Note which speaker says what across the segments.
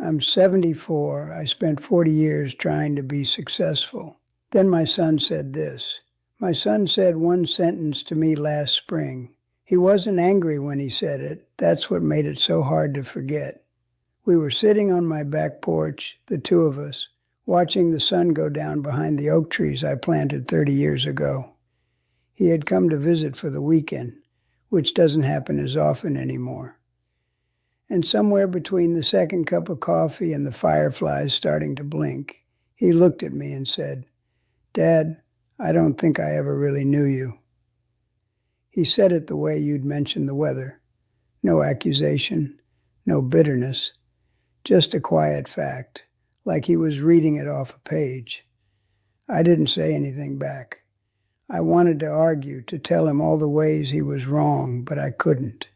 Speaker 1: I'm 74. I spent 40 years trying to be successful. Then my son said this. My son said one sentence to me last spring. He wasn't angry when he said it. That's what made it so hard to forget. We were sitting on my back porch, the two of us, watching the sun go down behind the oak trees I planted 30 years ago. He had come to visit for the weekend, which doesn't happen as often anymore. And somewhere between the second cup of coffee and the fireflies starting to blink, he looked at me and said, "Dad, I don't think I ever really knew you." He said it the way you'd mention the weather. No accusation, no bitterness, just a quiet fact, like he was reading it off a page. I didn't say anything back. I wanted to argue, to tell him all the ways he was wrong, but I couldn't.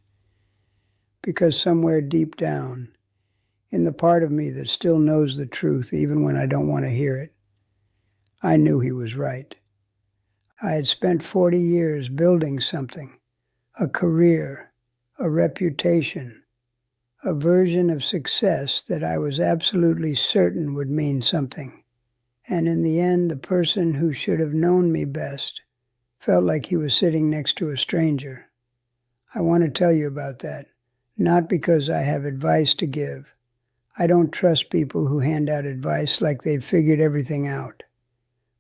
Speaker 1: Because somewhere deep down, in the part of me that still knows the truth even when I don't want to hear it, I knew he was right. I had spent 40 years building something, a career, a reputation, a version of success that I was absolutely certain would mean something. And in the end, the person who should have known me best felt like he was sitting next to a stranger. I want to tell you about that, not because I have advice to give. I don't trust people who hand out advice like they've figured everything out.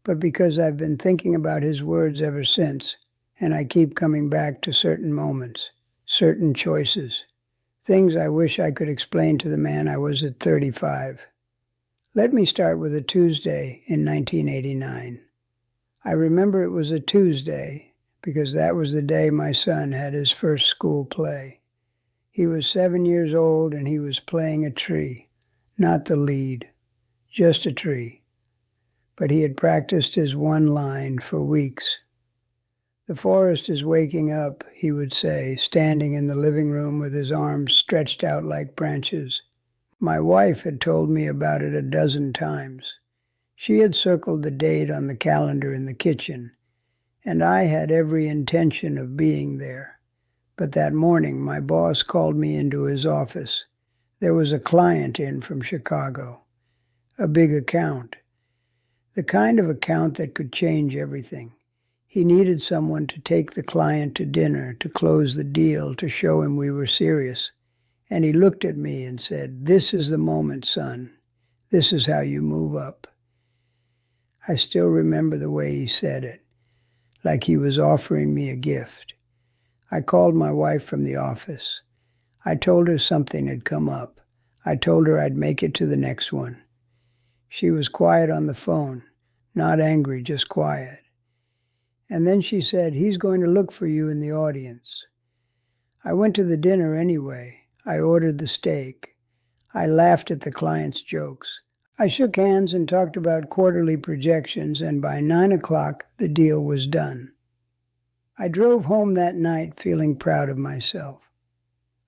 Speaker 1: But because I've been thinking about his words ever since, and I keep coming back to certain moments, certain choices, things I wish I could explain to the man I was at 35. Let me start with a Tuesday in 1989. I remember it was a Tuesday because that was the day my son had his first school play. He was 7 years old and he was playing a tree, not the lead, just a tree. But he had practiced his one line for weeks. "The forest is waking up," he would say, standing in the living room with his arms stretched out like branches. My wife had told me about it a dozen times. She had circled the date on the calendar in the kitchen, and I had every intention of being there. But that morning, my boss called me into his office. There was a client in from Chicago, a big account, the kind of account that could change everything. He needed someone to take the client to dinner, to close the deal, to show him we were serious. And he looked at me and said, "This is the moment, son. This is how you move up." I still remember the way he said it, like he was offering me a gift. I called my wife from the office. I told her something had come up. I told her I'd make it to the next one. She was quiet on the phone, not angry, just quiet. And then she said, "He's going to look for you in the audience." I went to the dinner anyway. I ordered the steak. I laughed at the client's jokes. I shook hands and talked about quarterly projections, and by 9 o'clock, the deal was done. I drove home that night feeling proud of myself.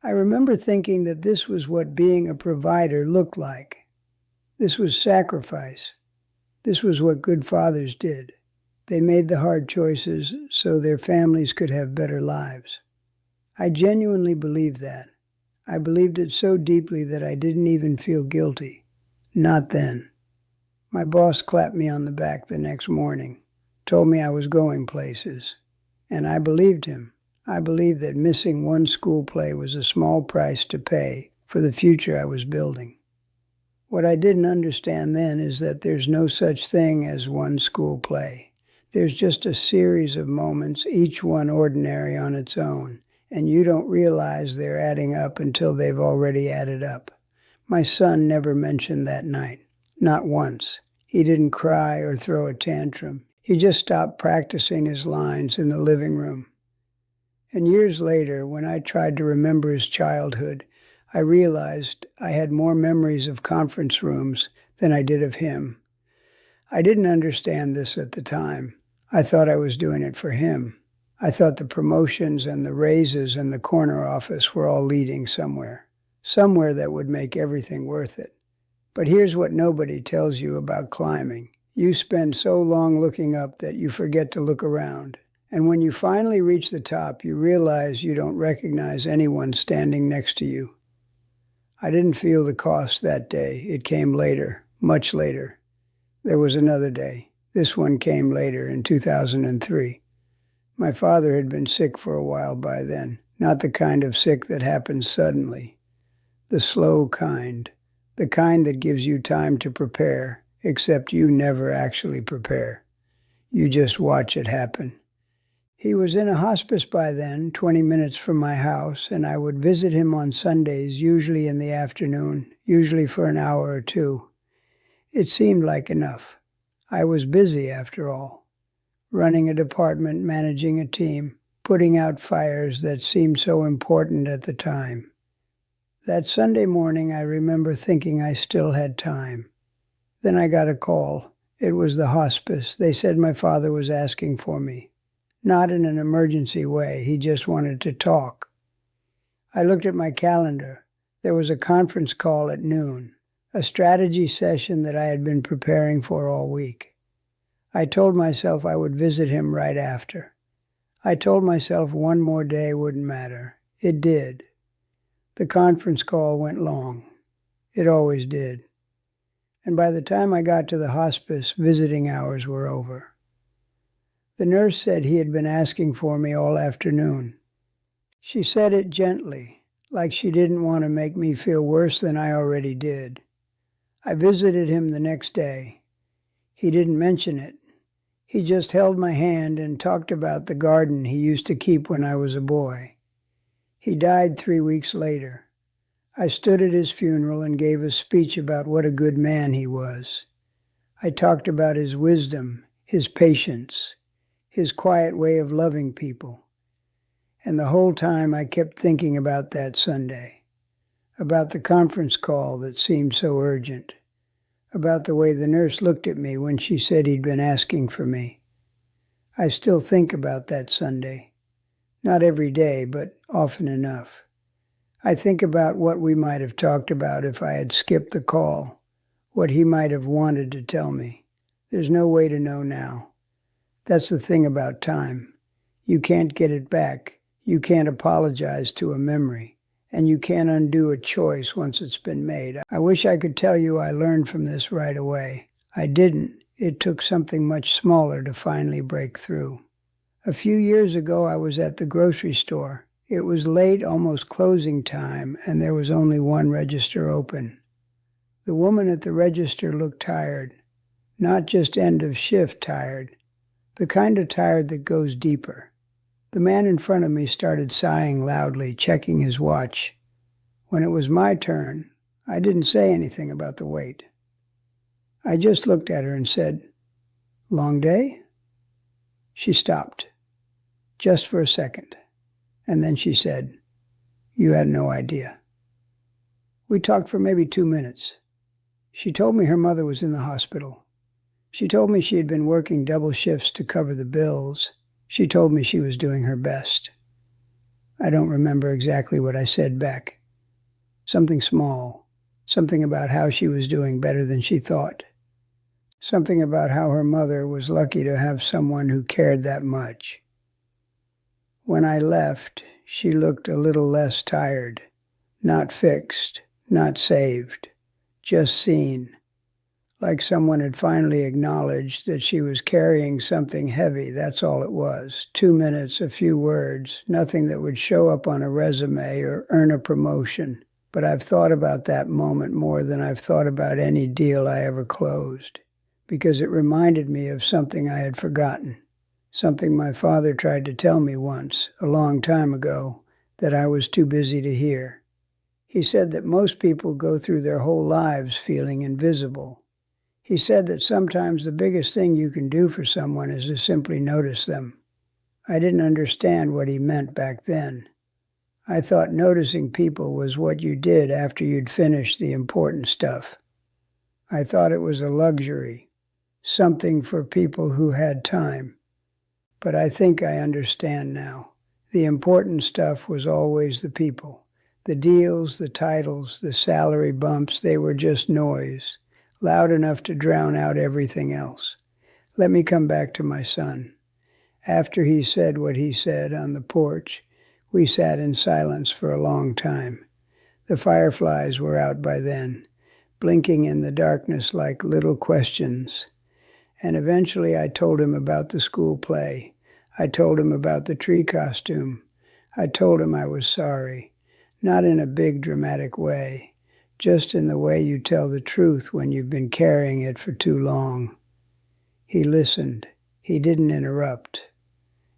Speaker 1: I remember thinking that this was what being a provider looked like. This was sacrifice. This was what good fathers did. They made the hard choices so their families could have better lives. I genuinely believed that. I believed it so deeply that I didn't even feel guilty. Not then. My boss clapped me on the back the next morning, told me I was going places. And I believed him. I believed that missing one school play was a small price to pay for the future I was building. What I didn't understand then is that there's no such thing as one school play. There's just a series of moments, each one ordinary on its own, and you don't realize they're adding up until they've already added up. My son never mentioned that night, not once. He didn't cry or throw a tantrum. He just stopped practicing his lines in the living room. And years later, when I tried to remember his childhood, I realized I had more memories of conference rooms than I did of him. I didn't understand this at the time. I thought I was doing it for him. I thought the promotions and the raises and the corner office were all leading somewhere that would make everything worth it. But here's what nobody tells you about climbing. You spend so long looking up that you forget to look around. And when you finally reach the top, you realize you don't recognize anyone standing next to you. I didn't feel the cost that day. It came later, much later. There was another day. This one came later in 2003. My father had been sick for a while by then, not the kind of sick that happens suddenly. The slow kind, the kind that gives you time to prepare, except you never actually prepare. You just watch it happen. He was in a hospice by then, 20 minutes from my house, and I would visit him on Sundays, usually in the afternoon, usually for an hour or two. It seemed like enough. I was busy, after all, running a department, managing a team, putting out fires that seemed so important at the time. That Sunday morning, I remember thinking I still had time. Then I got a call. It was the hospice. They said my father was asking for me. Not in an emergency way, he just wanted to talk. I looked at my calendar. There was a conference call at noon, a strategy session that I had been preparing for all week. I told myself I would visit him right after. I told myself one more day wouldn't matter. It did. The conference call went long. It always did. And by the time I got to the hospice, visiting hours were over. The nurse said he had been asking for me all afternoon. She said it gently, like she didn't want to make me feel worse than I already did. I visited him the next day. He didn't mention it. He just held my hand and talked about the garden he used to keep when I was a boy. He died 3 weeks later. I stood at his funeral and gave a speech about what a good man he was. I talked about his wisdom, his patience, his quiet way of loving people. And the whole time I kept thinking about that Sunday, about the conference call that seemed so urgent, about the way the nurse looked at me when she said he'd been asking for me. I still think about that Sunday. Not every day, but often enough. I think about what we might have talked about if I had skipped the call, what he might have wanted to tell me. There's no way to know now. That's the thing about time. You can't get it back. You can't apologize to a memory. And you can't undo a choice once it's been made. I wish I could tell you I learned from this right away. I didn't. It took something much smaller to finally break through. A few years ago, I was at the grocery store. It was late, almost closing time, and there was only one register open. The woman at the register looked tired. Not just end of shift tired. The kind of tired that goes deeper. The man in front of me started sighing loudly, checking his watch. When it was my turn, I didn't say anything about the wait. I just looked at her and said, "Long day?" She stopped, just for a second, and then she said, "You had no idea." We talked for maybe 2 minutes. She told me her mother was in the hospital. She told me she had been working double shifts to cover the bills. She told me she was doing her best. I don't remember exactly what I said back. Something small. Something about how she was doing better than she thought. Something about how her mother was lucky to have someone who cared that much. When I left, she looked a little less tired. Not fixed, not saved, just seen. Like someone had finally acknowledged that she was carrying something heavy, that's all it was. 2 minutes, a few words, nothing that would show up on a resume or earn a promotion. But I've thought about that moment more than I've thought about any deal I ever closed, because it reminded me of something I had forgotten, something my father tried to tell me once, a long time ago, that I was too busy to hear. He said that most people go through their whole lives feeling invisible. He said that sometimes the biggest thing you can do for someone is to simply notice them. I didn't understand what he meant back then. I thought noticing people was what you did after you'd finished the important stuff. I thought it was a luxury, something for people who had time. But I think I understand now. The important stuff was always the people. The deals, the titles, the salary bumps, they were just noise. Loud enough to drown out everything else. Let me come back to my son. After he said what he said on the porch, we sat in silence for a long time. The fireflies were out by then, blinking in the darkness like little questions. And eventually I told him about the school play. I told him about the tree costume. I told him I was sorry, not in a big dramatic way, just in the way you tell the truth when you've been carrying it for too long. He listened. He didn't interrupt.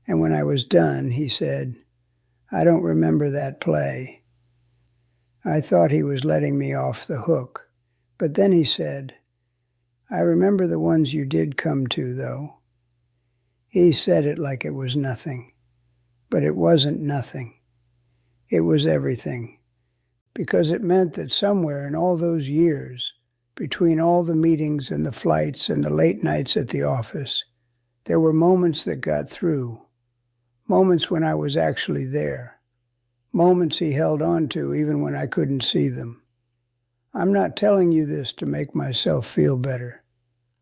Speaker 1: And when I was done, he said, "I don't remember that play." I thought he was letting me off the hook. But then he said, "I remember the ones you did come to, though." He said it like it was nothing. But it wasn't nothing. It was everything. Because it meant that somewhere in all those years, between all the meetings and the flights and the late nights at the office, there were moments that got through. Moments when I was actually there. Moments he held on to even when I couldn't see them. I'm not telling you this to make myself feel better.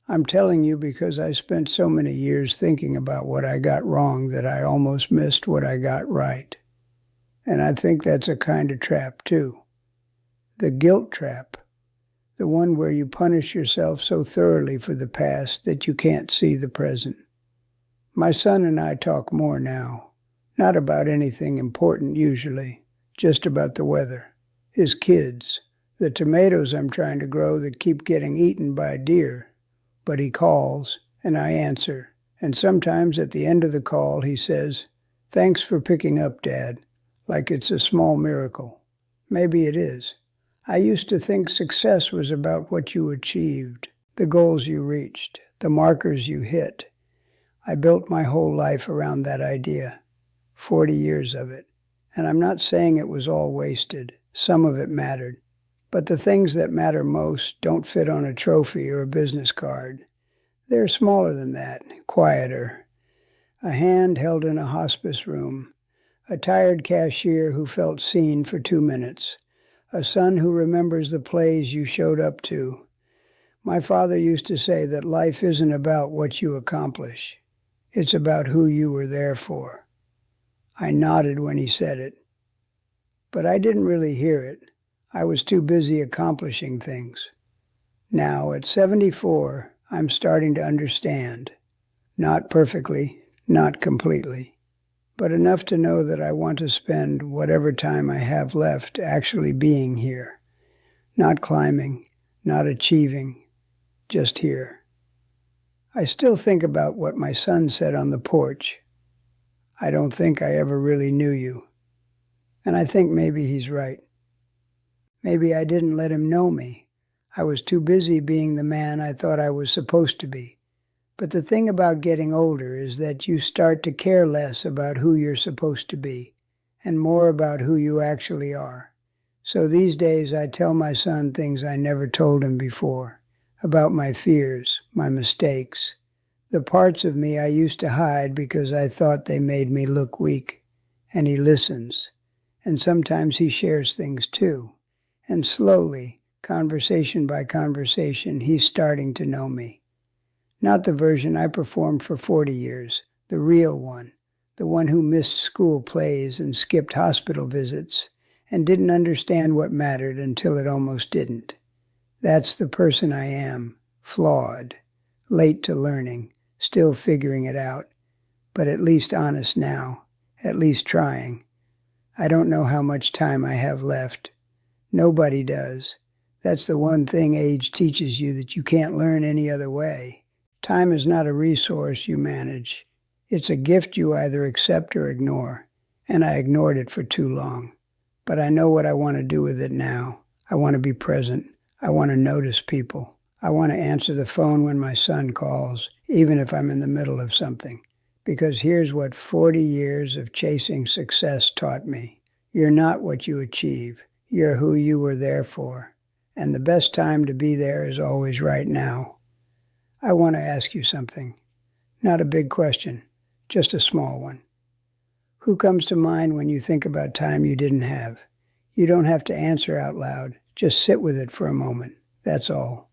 Speaker 1: I'm telling you because I spent so many years thinking about what I got wrong that I almost missed what I got right. And I think that's a kind of trap too. The guilt trap. The one where you punish yourself so thoroughly for the past that you can't see the present. My son and I talk more now. Not about anything important usually, just about the weather, his kids, the tomatoes I'm trying to grow that keep getting eaten by deer. But he calls, and I answer, and sometimes at the end of the call he says, "Thanks for picking up, Dad," like it's a small miracle. Maybe it is. I used to think success was about what you achieved, the goals you reached, the markers you hit. I built my whole life around that idea, 40 years of it. And I'm not saying it was all wasted. Some of it mattered. But the things that matter most don't fit on a trophy or a business card. They're smaller than that, quieter. A hand held in a hospice room. A tired cashier who felt seen for 2 minutes. A son who remembers the plays you showed up to. My father used to say that life isn't about what you accomplish. It's about who you were there for. I nodded when he said it. But I didn't really hear it. I was too busy accomplishing things. Now, at 74, I'm starting to understand. Not perfectly, not completely, but enough to know that I want to spend whatever time I have left actually being here. Not climbing, not achieving, just here. I still think about what my son said on the porch. "I don't think I ever really knew you." And I think maybe he's right. Maybe I didn't let him know me. I was too busy being the man I thought I was supposed to be. But the thing about getting older is that you start to care less about who you're supposed to be, and more about who you actually are. So these days I tell my son things I never told him before, about my fears, my mistakes, the parts of me I used to hide because I thought they made me look weak. And he listens. And sometimes he shares things too. And slowly, conversation by conversation, he's starting to know me. Not the version I performed for 40 years, the real one, the one who missed school plays and skipped hospital visits and didn't understand what mattered until it almost didn't. That's the person I am, flawed, late to learning, still figuring it out, but at least honest now, at least trying. I don't know how much time I have left. Nobody does. That's the one thing age teaches you that you can't learn any other way. Time is not a resource you manage. It's a gift you either accept or ignore, and I ignored it for too long. But I know what I want to do with it now. I want to be present. I want to notice people. I want to answer the phone when my son calls, even if I'm in the middle of something. Because here's what 40 years of chasing success taught me. You're not what you achieve. You're who you were there for. And the best time to be there is always right now. I want to ask you something. Not a big question, just a small one. Who comes to mind when you think about time you didn't have? You don't have to answer out loud. Just sit with it for a moment. That's all.